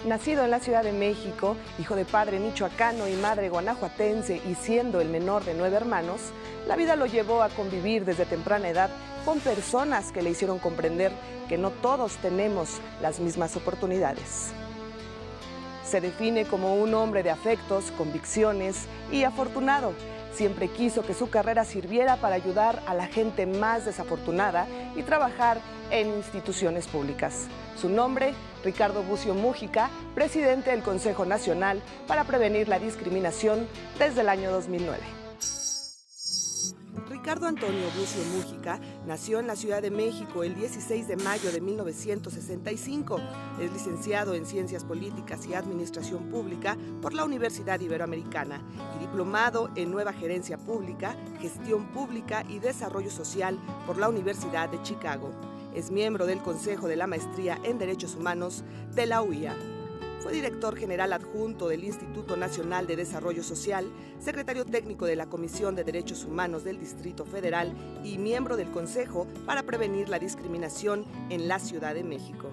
Nacido en la Ciudad de México, hijo de padre michoacano y madre guanajuatense y siendo el menor de 9 hermanos, la vida lo llevó a convivir desde temprana edad con personas que le hicieron comprender que no todos tenemos las mismas oportunidades. Se define como un hombre de afectos, convicciones y afortunado. Siempre quiso que su carrera sirviera para ayudar a la gente más desafortunada y trabajar en instituciones públicas. Su nombre, Ricardo Bucio Múgica, presidente del Consejo Nacional para Prevenir la Discriminación desde el año 2009. Ricardo Antonio Bucio Múgica nació en la Ciudad de México el 16 de mayo de 1965. Es licenciado en Ciencias Políticas y Administración Pública por la Universidad Iberoamericana y diplomado en Nueva Gerencia Pública, Gestión Pública y Desarrollo Social por la Universidad de Chicago. Es miembro del Consejo de la Maestría en Derechos Humanos de la UIA. Fue director general adjunto del Instituto Nacional de Desarrollo Social, secretario técnico de la Comisión de Derechos Humanos del Distrito Federal y miembro del Consejo para Prevenir la Discriminación en la Ciudad de México.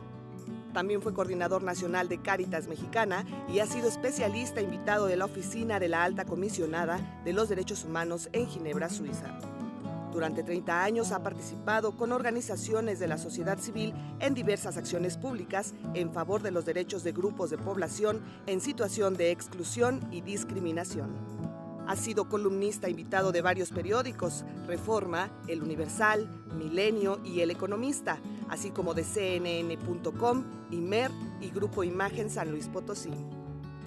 También fue coordinador nacional de Cáritas Mexicana y ha sido especialista invitado de la Oficina de la Alta Comisionada de los Derechos Humanos en Ginebra, Suiza. Durante 30 años ha participado con organizaciones de la sociedad civil en diversas acciones públicas en favor de los derechos de grupos de población en situación de exclusión y discriminación. Ha sido columnista invitado de varios periódicos, Reforma, El Universal, Milenio y El Economista, así como de CNN.com, Imer y Grupo Imagen San Luis Potosí.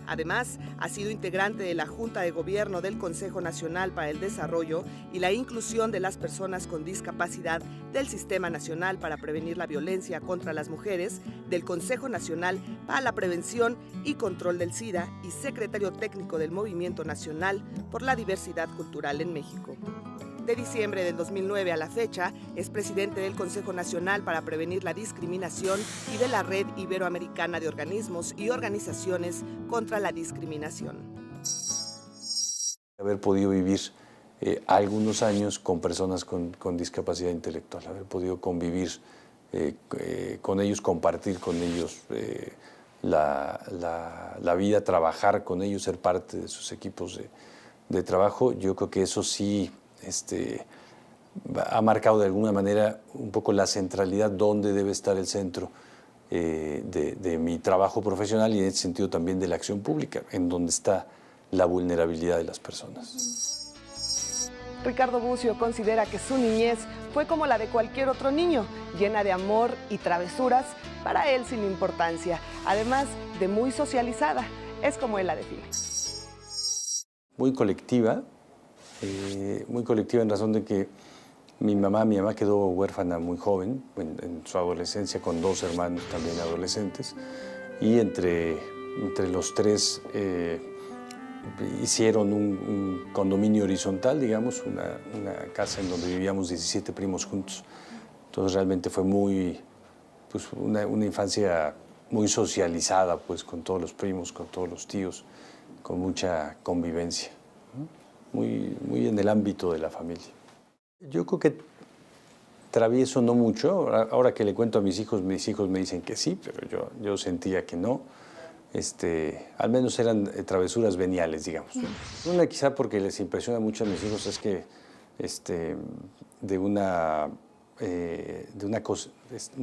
Además, ha sido integrante de la Junta de Gobierno del Consejo Nacional para el Desarrollo y la Inclusión de las Personas con Discapacidad del Sistema Nacional para Prevenir la Violencia contra las Mujeres, del Consejo Nacional para la Prevención y Control del SIDA y secretario técnico del Movimiento Nacional por la Diversidad Cultural en México. De diciembre del 2009 a la fecha, es presidente del Consejo Nacional para Prevenir la Discriminación y de la Red Iberoamericana de Organismos y Organizaciones contra la Discriminación. Haber podido vivir algunos años con personas con discapacidad intelectual, haber podido convivir con ellos, compartir con ellos la vida, trabajar con ellos, ser parte de sus equipos de trabajo, yo creo que eso sí ha marcado de alguna manera un poco la centralidad donde debe estar el centro de mi trabajo profesional y en ese sentido también de la acción pública, en donde está la vulnerabilidad de las personas. Ricardo Bucio considera que su niñez fue como la de cualquier otro niño, llena de amor y travesuras, para él sin importancia, además de muy socializada, es como él la define. Muy colectiva en razón de que mi mamá quedó huérfana muy joven, en su adolescencia, con 2 hermanos también adolescentes, y entre los 3 hicieron un condominio horizontal, digamos, una casa en donde vivíamos 17 primos juntos. Entonces realmente fue una infancia muy socializada, pues, con todos los primos, con todos los tíos, con mucha convivencia, ¿no? Muy en el ámbito de la familia. Yo creo que travieso no mucho. Ahora que le cuento a mis hijos me dicen que sí, pero yo sentía que no. Al menos eran travesuras veniales, digamos. Una quizá porque les impresiona mucho a mis hijos es que de una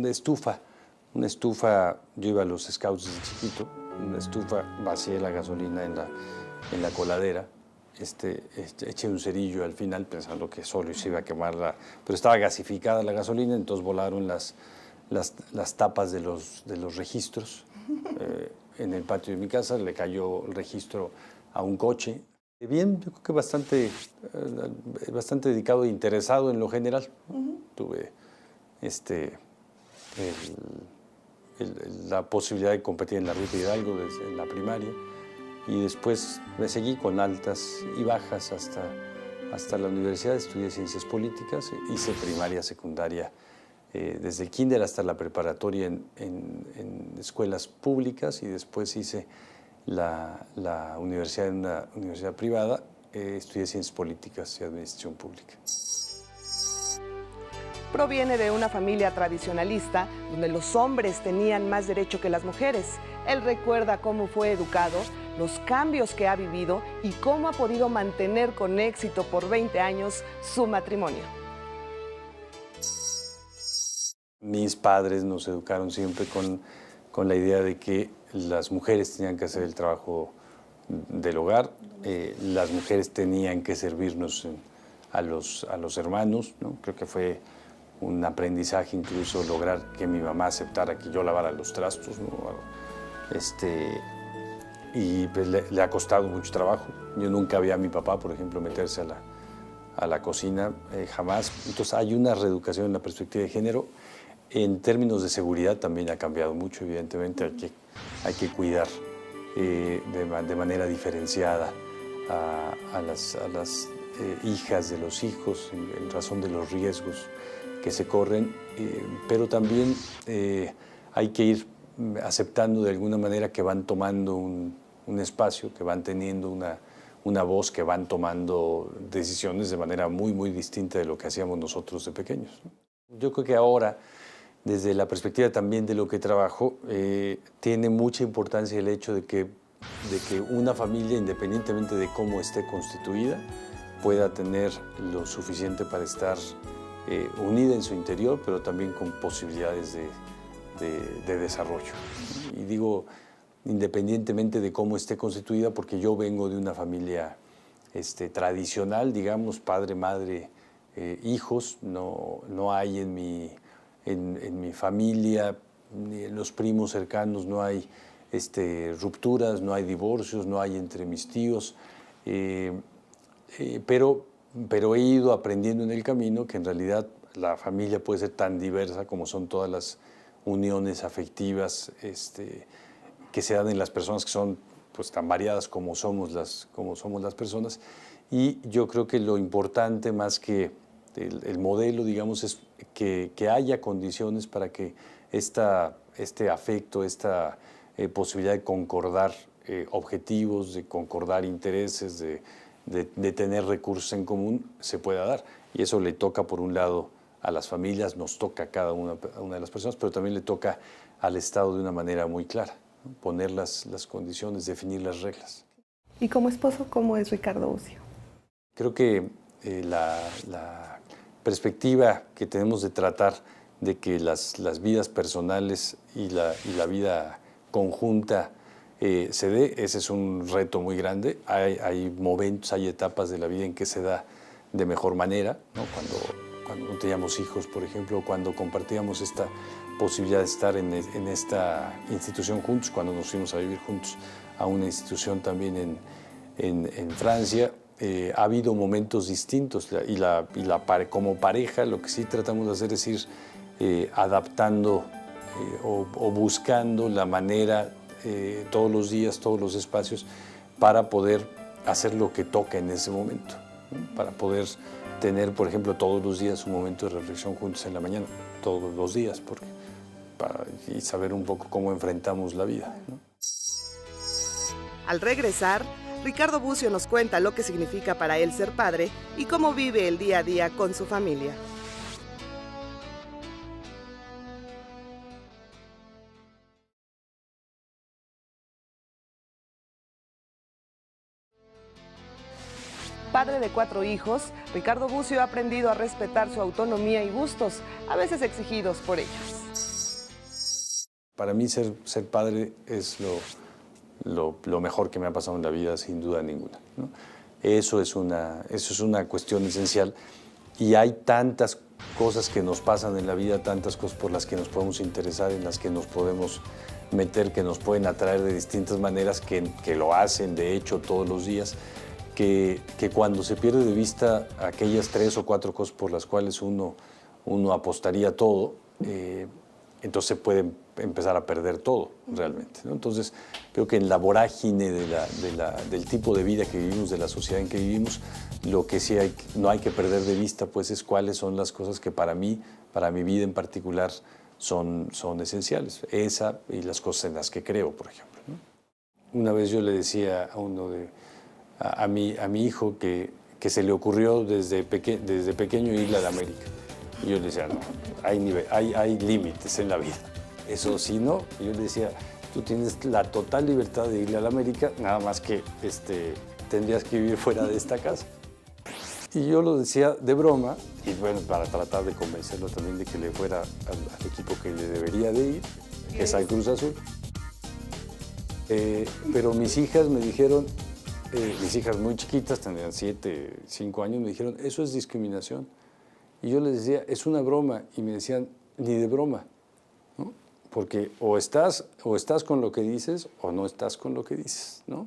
estufa, yo iba a los scouts desde chiquito, una estufa, vacié la gasolina en la coladera, eché un cerillo al final pensando que solo se iba a quemar pero estaba gasificada la gasolina, entonces volaron las tapas de los registros. En el patio de mi casa le cayó el registro a un coche. Bien, yo creo que bastante dedicado e interesado en lo general. Tuve la posibilidad de competir en la Ruta Hidalgo desde la primaria y después me seguí con altas y bajas hasta la universidad. Estudié Ciencias Políticas, hice primaria, secundaria, desde el kinder hasta la preparatoria en escuelas públicas y después hice la universidad en una universidad privada. Estudié Ciencias Políticas y Administración Pública. Proviene de una familia tradicionalista donde los hombres tenían más derecho que las mujeres. Él recuerda cómo fue educado, los cambios que ha vivido y cómo ha podido mantener con éxito por 20 años su matrimonio. Mis padres nos educaron siempre con la idea de que las mujeres tenían que hacer el trabajo del hogar, las mujeres tenían que servirnos a los hermanos, ¿no? Creo que fue un aprendizaje incluso lograr que mi mamá aceptara que yo lavara los trastos, ¿no? Y pues le ha costado mucho trabajo. Yo nunca vi a mi papá, por ejemplo, meterse a la cocina, jamás. Entonces hay una reeducación en la perspectiva de género. En términos de seguridad también ha cambiado mucho, evidentemente. Hay que cuidar de manera diferenciada a las hijas de los hijos en razón de los riesgos que se corren, pero también hay que ir aceptando de alguna manera que van tomando un espacio, que van teniendo una voz, que van tomando decisiones de manera muy, muy distinta de lo que hacíamos nosotros de pequeños. Yo creo que ahora, desde la perspectiva también de lo que trabajo, tiene mucha importancia el hecho de que una familia, independientemente de cómo esté constituida, pueda tener lo suficiente para estar unida en su interior, pero también con posibilidades de desarrollo. Y digo, independientemente de cómo esté constituida, porque yo vengo de una familia tradicional, digamos, padre, madre, hijos. No hay en mi familia, ni en los primos cercanos, no hay rupturas, no hay divorcios, no hay entre mis tíos, pero he ido aprendiendo en el camino que en realidad la familia puede ser tan diversa como son todas las uniones afectivas que se dan en las personas, que son pues tan variadas como somos las personas. Y yo creo que lo importante, más que el modelo, digamos, es que haya condiciones para que este afecto, esta posibilidad de concordar objetivos, de concordar intereses, de tener recursos en común, se pueda dar. Y eso le toca, por un lado, a las familias, nos toca a cada una de las personas, pero también le toca al Estado de una manera muy clara, ¿no? Poner las condiciones, definir las reglas. ¿Y como esposo, cómo es Ricardo Bucio? Creo que la perspectiva que tenemos de tratar de que las vidas personales y la vida conjunta se dé, ese es un reto muy grande. Hay momentos, hay etapas de la vida en que se da de mejor manera, ¿no? Cuando no teníamos hijos, por ejemplo, cuando compartíamos esta posibilidad de estar en esta institución juntos, cuando nos fuimos a vivir juntos a una institución también en Francia. Ha habido momentos distintos como pareja lo que sí tratamos de hacer es ir adaptando o buscando la manera todos los días, todos los espacios para poder hacer lo que toca en ese momento, ¿no? Para poder tener, por ejemplo, todos los días un momento de reflexión juntos en la mañana, todos los días, y saber un poco cómo enfrentamos la vida, ¿no? Al regresar, Ricardo Bucio nos cuenta lo que significa para él ser padre y cómo vive el día a día con su familia. Padre de 4 hijos, Ricardo Bucio ha aprendido a respetar su autonomía y gustos, a veces exigidos por ellos. Para mí ser padre es lo mejor que me ha pasado en la vida, sin duda ninguna, ¿no? Eso es una cuestión esencial, y hay tantas cosas que nos pasan en la vida, tantas cosas por las que nos podemos interesar, en las que nos podemos meter, que nos pueden atraer de distintas maneras, que lo hacen de hecho todos los días, que cuando se pierde de vista aquellas 3 o 4 cosas por las cuales uno apostaría todo, entonces se puede empezar a perder todo realmente, ¿no? Entonces creo que en la vorágine del tipo de vida que vivimos, de la sociedad en que vivimos, lo que sí no hay que perder de vista pues es cuáles son las cosas que para mí, para mi vida en particular, son esenciales. Esa y las cosas en las que creo, por ejemplo, ¿no? Una vez yo le decía a mi hijo que se le ocurrió desde pequeño ir a la América. Y yo le decía, no, hay límites en la vida. Eso sí, no. Y yo le decía, tú tienes la total libertad de irle a la América, nada más que tendrías que vivir fuera de esta casa. Y yo lo decía de broma, y bueno, para tratar de convencerlo también de que le fuera al equipo que le debería de ir, que es al Cruz Azul. Pero mis hijas me dijeron, mis hijas muy chiquitas, tendrían 7, 5 años, me dijeron, eso es discriminación. Y yo les decía, es una broma, y me decían, ni de broma, ¿no? Porque o estás con lo que dices o no estás con lo que dices, ¿no?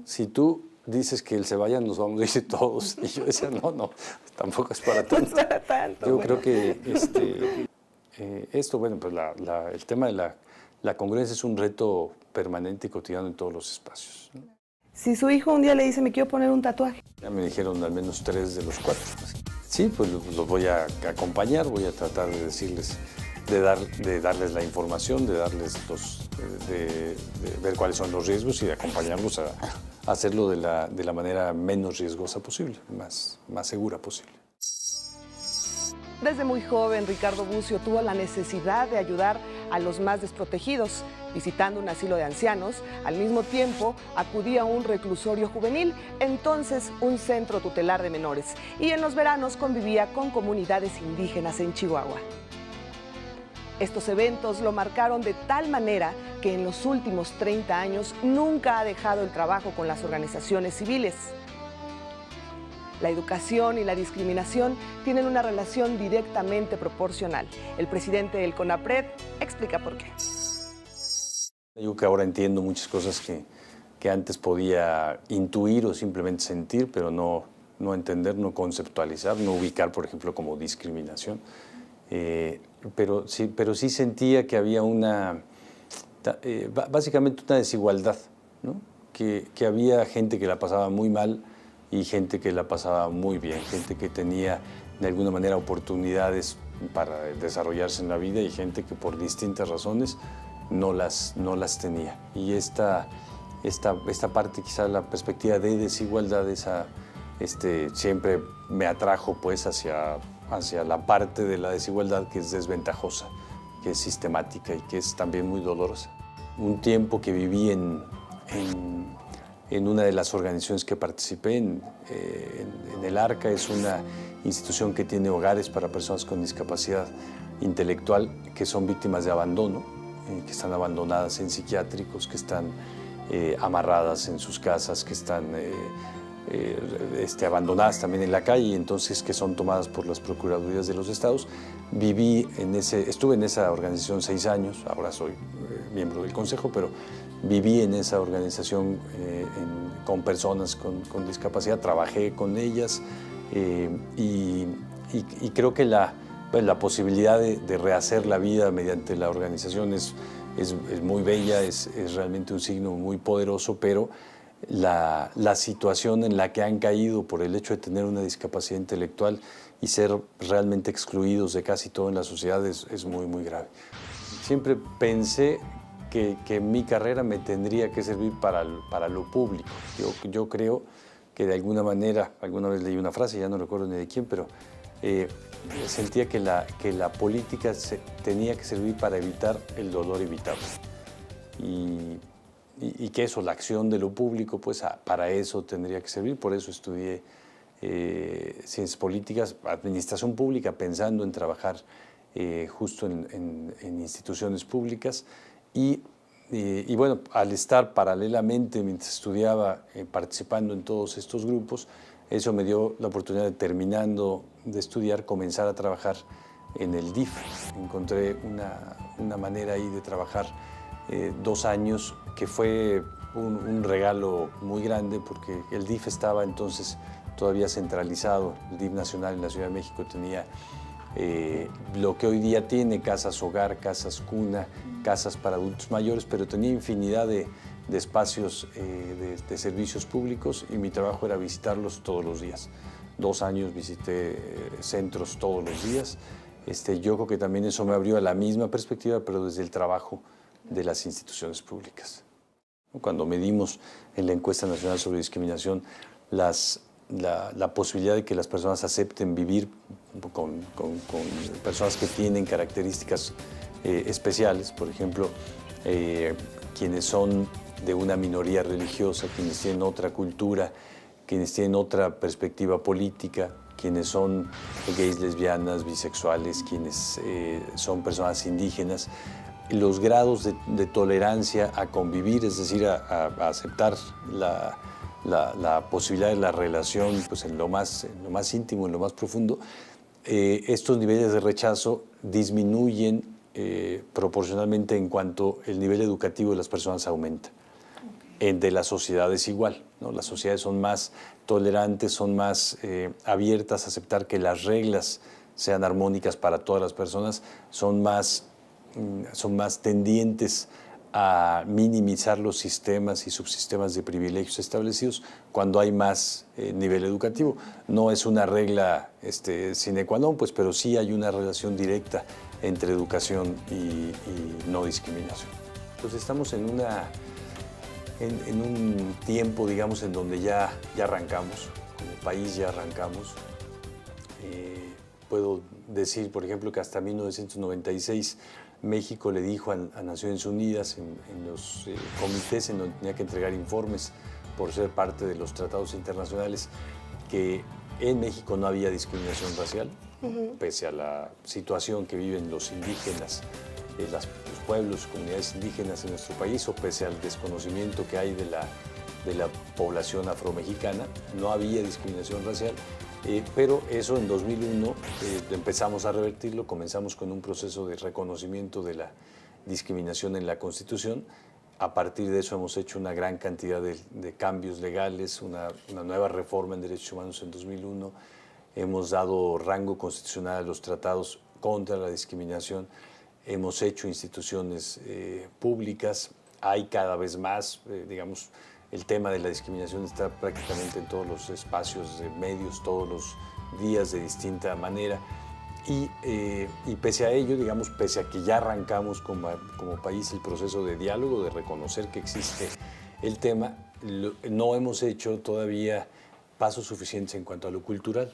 Si tú dices que él se vaya, nos vamos a ir todos. Y yo decía, no, tampoco es para tanto. No es para tanto. Yo creo que esto, bueno, pues el tema de la congruencia es un reto permanente y cotidiano en todos los espacios, ¿no? Si su hijo un día le dice, me quiero poner un tatuaje. Ya me dijeron al menos 3 de los 4. Sí, pues los voy a acompañar, voy a tratar de decirles, de darles la información, de darles de ver cuáles son los riesgos y de acompañarlos a hacerlo de la manera menos riesgosa posible, más segura posible. Desde muy joven, Ricardo Bucio tuvo la necesidad de ayudar a los más desprotegidos. Visitando un asilo de ancianos, al mismo tiempo acudía a un reclusorio juvenil, entonces un centro tutelar de menores, y en los veranos convivía con comunidades indígenas en Chihuahua. Estos eventos lo marcaron de tal manera que en los últimos 30 años nunca ha dejado el trabajo con las organizaciones civiles. La educación y la discriminación tienen una relación directamente proporcional. El presidente del CONAPRED explica por qué. Yo que ahora entiendo muchas cosas que antes podía intuir o simplemente sentir, pero no entender, no conceptualizar, no ubicar, por ejemplo, como discriminación. Pero sí sentía que había básicamente una desigualdad, ¿no? Que había gente que la pasaba muy mal y gente que la pasaba muy bien, gente que tenía de alguna manera oportunidades para desarrollarse en la vida y gente que por distintas razones no las tenía. Y esta parte, quizás la perspectiva de desigualdad, siempre me atrajo pues hacia la parte de la desigualdad que es desventajosa, que es sistemática y que es también muy dolorosa. Un tiempo que viví en una de las organizaciones que participé, en el ARCA, es una institución que tiene hogares para personas con discapacidad intelectual que son víctimas de abandono, que están abandonadas en psiquiátricos, que están amarradas en sus casas, que están abandonadas también en la calle, y entonces que son tomadas por las procuradurías de los estados. Estuve en esa organización 6 años, ahora soy miembro del consejo, pero viví en esa organización con personas con discapacidad, trabajé con ellas y creo que la posibilidad de rehacer la vida mediante la organización es muy bella, es realmente un signo muy poderoso, pero la situación en la que han caído por el hecho de tener una discapacidad intelectual y ser realmente excluidos de casi todo en la sociedad es muy, muy grave. Siempre pensé que mi carrera me tendría que servir para lo público. Yo creo que de alguna manera, alguna vez leí una frase, ya no recuerdo ni de quién, pero sentía que la política tenía que servir para evitar el dolor evitable. Y que eso, la acción de lo público, pues para eso tendría que servir. Por eso estudié ciencias políticas, administración pública, pensando en trabajar justo en instituciones públicas. Y bueno, al estar paralelamente, mientras estudiaba, participando en todos estos grupos, eso me dio la oportunidad de, terminando de estudiar, comenzar a trabajar en el DIF. Encontré una manera ahí de trabajar 2 años, que fue un regalo muy grande, porque el DIF estaba entonces todavía centralizado. El DIF nacional en la Ciudad de México tenía lo que hoy día tiene: casas hogar, casas cuna, casas para adultos mayores, pero tenía infinidad de espacios de servicios públicos, y mi trabajo era visitarlos todos los días. 2 años visité centros todos los días. Yo creo que también eso me abrió a la misma perspectiva, pero desde el trabajo de las instituciones públicas. Cuando medimos en la encuesta nacional sobre discriminación la posibilidad de que las personas acepten vivir con personas que tienen características especiales, por ejemplo, quienes son de una minoría religiosa, quienes tienen otra cultura, quienes tienen otra perspectiva política, quienes son gays, lesbianas, bisexuales, quienes son personas indígenas. Los grados de tolerancia a convivir, es decir, a aceptar la posibilidad de la relación pues, en lo más íntimo, en lo más profundo, estos niveles de rechazo disminuyen proporcionalmente en cuanto el nivel educativo de las personas aumenta. De la sociedad es igual, ¿no? Las sociedades son más tolerantes, son más abiertas a aceptar que las reglas sean armónicas para todas las personas, son más tendientes a minimizar los sistemas y subsistemas de privilegios establecidos cuando hay más nivel educativo. No es una regla sine qua non, pues, pero sí hay una relación directa entre educación y no discriminación. Entonces estamos en un tiempo, digamos, en donde ya arrancamos, como país ya arrancamos. Puedo decir, por ejemplo, que hasta 1996 México le dijo a Naciones Unidas en los comités en donde tenía que entregar informes por ser parte de los tratados internacionales que en México no había discriminación racial, pese a la situación que viven los indígenas, los pueblos, comunidades indígenas en nuestro país, o pese al desconocimiento que hay de la población afromexicana, no había discriminación racial. Pero eso en 2001 empezamos a revertirlo, comenzamos con un proceso de reconocimiento de la discriminación en la Constitución. A partir de eso hemos hecho una gran cantidad de cambios legales, una nueva reforma en derechos humanos en 2001. Hemos dado rango constitucional a los tratados contra la discriminación. Hemos hecho instituciones públicas. Hay cada vez más, digamos, el tema de la discriminación está prácticamente en todos los espacios de medios, todos los días de distinta manera. Y pese a ello, digamos, pese a que ya arrancamos como país el proceso de diálogo, de reconocer que existe el tema, no hemos hecho todavía pasos suficientes en cuanto a lo cultural.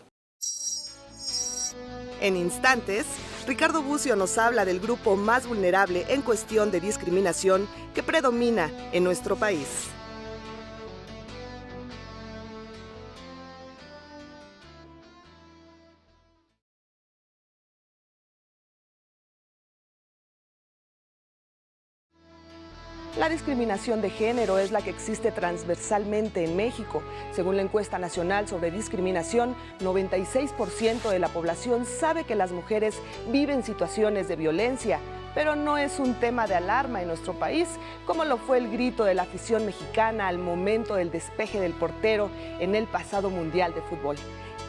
En instantes, Ricardo Bucio nos habla del grupo más vulnerable en cuestión de discriminación que predomina en nuestro país. La discriminación de género es la que existe transversalmente en México. Según la encuesta nacional sobre discriminación, 96% de la población sabe que las mujeres viven situaciones de violencia, pero no es un tema de alarma en nuestro país, como lo fue el grito de la afición mexicana al momento del despeje del portero en el pasado Mundial de Fútbol.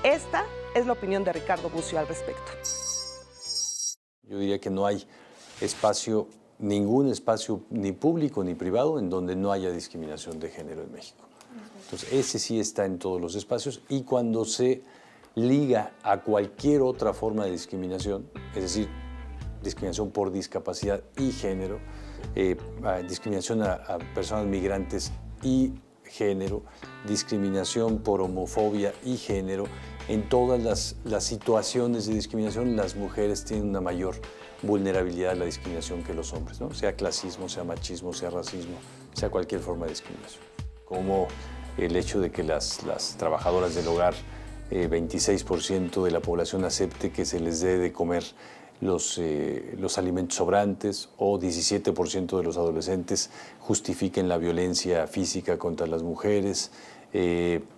Esta es la opinión de Ricardo Bucio al respecto. Yo diría que no hay ningún espacio ni público ni privado en donde no haya discriminación de género en México. Entonces, ese sí está en todos los espacios, y cuando se liga a cualquier otra forma de discriminación, es decir, discriminación por discapacidad y género, discriminación a personas migrantes y género, discriminación por homofobia y género, en todas las situaciones de discriminación las mujeres tienen una mayor vulnerabilidad a la discriminación que los hombres, ¿no? Sea clasismo, sea machismo, sea racismo, sea cualquier forma de discriminación. Como el hecho de que las trabajadoras del hogar, 26% de la población acepte que se les dé de comer los alimentos sobrantes, o 17% de los adolescentes justifiquen la violencia física contra las mujeres,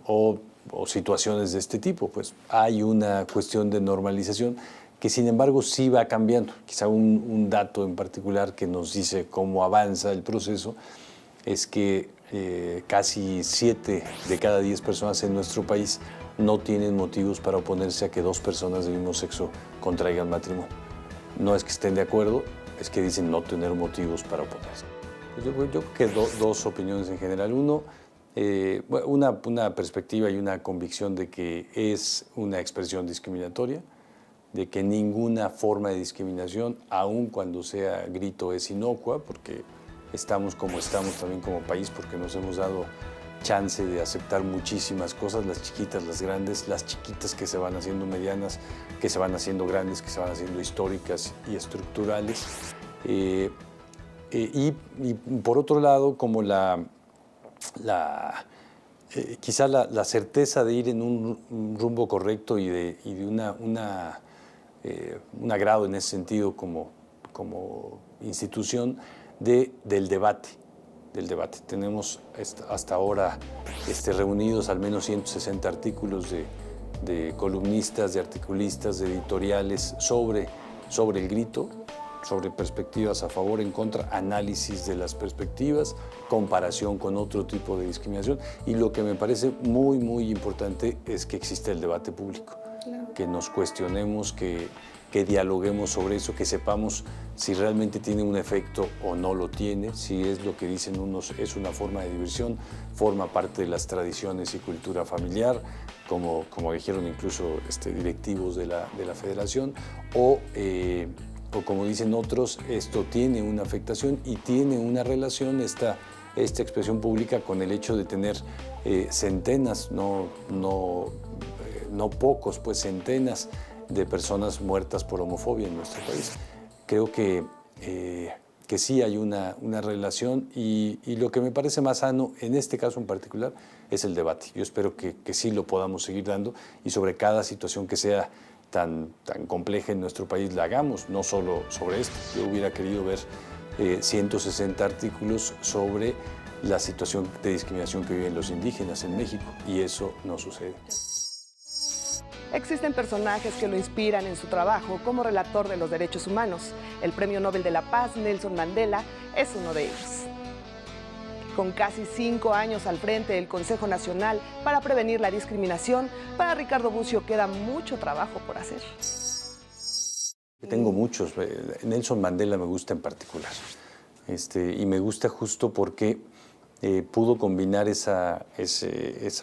o situaciones de este tipo. Pues hay una cuestión de normalización que sin embargo sí va cambiando. Quizá un dato en particular que nos dice cómo avanza el proceso es que casi 7 de cada 10 personas en nuestro país no tienen motivos para oponerse a que 2 personas del mismo sexo contraigan matrimonio. No es que estén de acuerdo, es que dicen no tener motivos para oponerse. Yo creo que dos opiniones en general. Uno, una perspectiva y una convicción de que es una expresión discriminatoria, de que ninguna forma de discriminación, aun cuando sea grito, es inocua, porque estamos como estamos también como país, porque nos hemos dado chance de aceptar muchísimas cosas, las chiquitas, las grandes, las chiquitas que se van haciendo medianas, que se van haciendo grandes, que se van haciendo históricas y estructurales. Y por otro lado, como quizá la certeza de ir en un rumbo correcto y de un agrado en ese sentido como institución del debate. Tenemos hasta ahora reunidos al menos 160 artículos de columnistas, de articulistas, de editoriales sobre el grito, sobre perspectivas a favor, en contra, análisis de las perspectivas, comparación con otro tipo de discriminación. Y lo que me parece muy, muy importante es que existe el debate público, claro, que nos cuestionemos, que dialoguemos sobre eso, que sepamos si realmente tiene un efecto o no lo tiene, si es lo que dicen unos, es una forma de diversión, forma parte de las tradiciones y cultura familiar, como dijeron incluso directivos de la federación, o como dicen otros, esto tiene una afectación y tiene una relación esta expresión pública con el hecho de tener centenas, no pocos, pues centenas de personas muertas por homofobia en nuestro país. Creo que sí hay una relación y lo que me parece más sano en este caso en particular es el debate. Yo espero que sí lo podamos seguir dando y sobre cada situación que sea tan compleja en nuestro país la hagamos, no solo sobre esto. Yo hubiera querido ver 160 artículos sobre la situación de discriminación que viven los indígenas en México y eso no sucede. Existen personajes que lo inspiran en su trabajo como relator de los derechos humanos. El Premio Nobel de la Paz, Nelson Mandela, es uno de ellos. Con casi 5 años al frente del Consejo Nacional para prevenir la discriminación, para Ricardo Bucio queda mucho trabajo por hacer. Tengo muchos. Nelson Mandela me gusta en particular. Y me gusta justo porque pudo combinar esa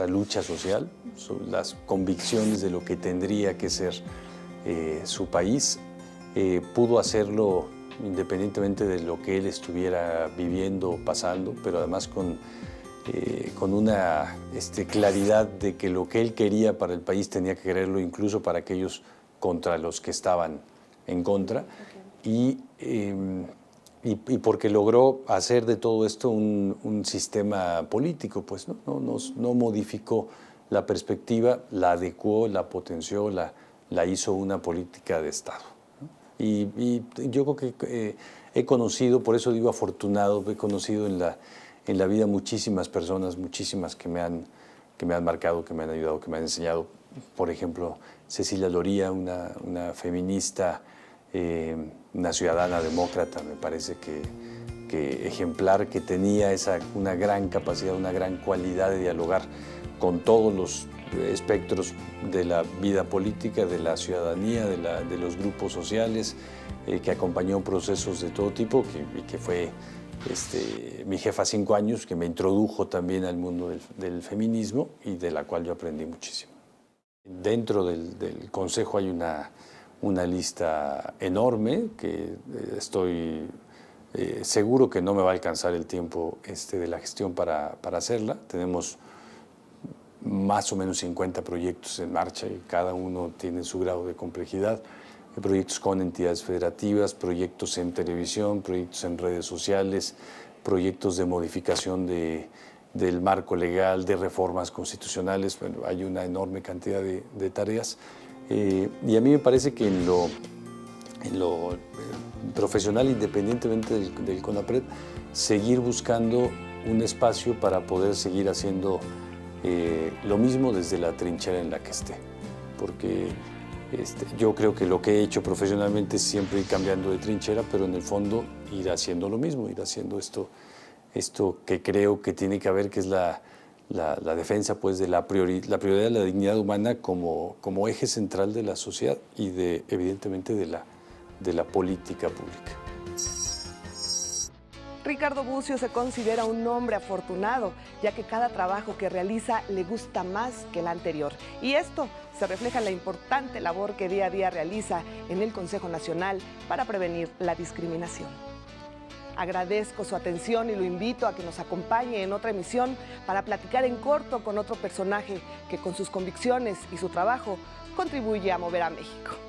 lucha social, las convicciones de lo que tendría que ser su país, pudo hacerlo independientemente de lo que él estuviera viviendo o pasando, pero además con una claridad de que lo que él quería para el país tenía que quererlo incluso para aquellos contra los que estaban en contra. Okay. Y porque logró hacer de todo esto un sistema político, pues no modificó la perspectiva, la adecuó, la potenció, la hizo una política de Estado. Y yo creo que he conocido, por eso digo afortunado, he conocido en la vida muchísimas personas, muchísimas que me han marcado, que me han ayudado, que me han enseñado. Por ejemplo, Cecilia Loría, una feminista, una ciudadana demócrata, me parece que ejemplar, que tenía una gran capacidad, una gran cualidad de dialogar con todos los espectros de la vida política, de la ciudadanía, de los grupos sociales, que acompañó procesos de todo tipo y que fue mi jefa 5 años, que me introdujo también al mundo del feminismo y de la cual yo aprendí muchísimo. Dentro del Consejo hay una lista enorme que estoy seguro que no me va a alcanzar el tiempo de la gestión para hacerla. Tenemos más o menos 50 proyectos en marcha y cada uno tiene su grado de complejidad. Proyectos con entidades federativas, proyectos en televisión, proyectos en redes sociales, proyectos de modificación del marco legal, de reformas constitucionales. Bueno, hay una enorme cantidad de tareas. Y a mí me parece que en lo profesional, independientemente del CONAPRED, seguir buscando un espacio para poder seguir haciendo lo mismo desde la trinchera en la que esté. Porque yo creo que lo que he hecho profesionalmente es siempre ir cambiando de trinchera, pero en el fondo ir haciendo lo mismo, ir haciendo esto que creo que tiene que haber, que es la defensa pues, de la prioridad de la dignidad humana como eje central de la sociedad y evidentemente de la política pública. Ricardo Bucio se considera un hombre afortunado, ya que cada trabajo que realiza le gusta más que el anterior. Y esto se refleja en la importante labor que día a día realiza en el Consejo Nacional para prevenir la discriminación. Agradezco su atención y lo invito a que nos acompañe en otra emisión para platicar en corto con otro personaje que con sus convicciones y su trabajo contribuye a mover a México.